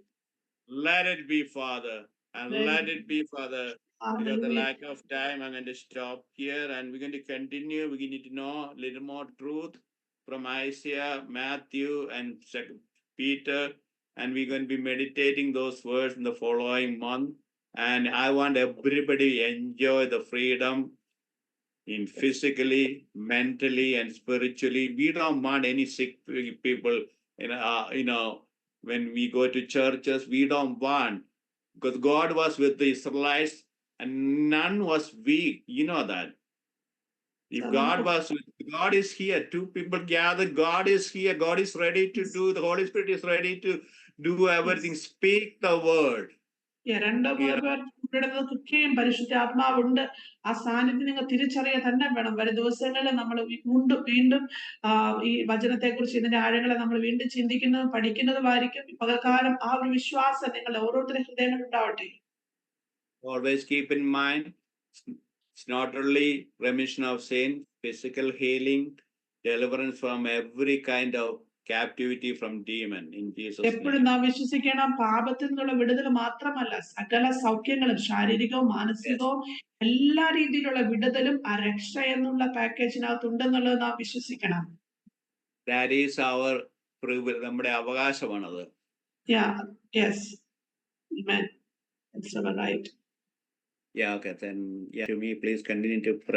Let it be, Father. And let it be, Father. Because of the lack of time, I'm going to stop here and we're going to continue. We need to know a little more truth from Isaiah, Matthew, and Peter. And we're going to be meditating those words in the following month. And I want everybody to enjoy the freedom in physically, mentally, and spiritually. We don't want any sick people, when we go to churches, we don't want, because God was with the Israelites and none was weak. You know that. If God was with, God is here. Two people gathered, God is here. God is ready to do, the Holy Spirit is ready to do everything. Speak the word. രണ്ടോ മൂന്നോ പേർ കൂടിയിടുന്നതൊക്കെയും പരിശുദ്ധാത്മാവുണ്ട്. ആ സാന്നിധ്യം നിങ്ങൾ തിരിച്ചറിയാൻ തന്നെ വേണം. വരും ദിവസങ്ങളിൽ നമ്മൾ വീണ്ടും ഈ വചനത്തെ കുറിച്ച് ഇതിന്റെ ആഴങ്ങളെ നമ്മൾ വീണ്ടും ചിന്തിക്കുന്നതും പഠിക്കുന്നതുമായിരിക്കും. പകൽക്കാലം ആ ഒരു വിശ്വാസം നിങ്ങളുടെ ഓരോരുത്തരുടെ ഹൃദയങ്ങളിൽ ഉണ്ടാവട്ടെ. Always keep in mind, it's not only remission of sin, physical healing, deliverance from every kind of captivity from demon in Jesus' name. എപ്പോഴും നാം വിശ്വസിക്കണം, പാപത്തിൽ നിന്നുള്ള വിടുതൽ മാത്രമല്ല, സകല സൗഖ്യങ്ങളും ശാരീരികവും മാനസികവും എല്ലാ രീതിയിലുള്ള വിടുതലും ആ രക്ഷ എന്നുള്ള പാക്കേജിനകത്ത് ഉണ്ടെന്നുള്ളത് നാം വിശ്വസിക്കണം. That is our privilege, നമ്മുടെ അവകാശമാണത്. Yeah, yes. Amen. That's our right. Yeah, okay, then to me, please continue to pray.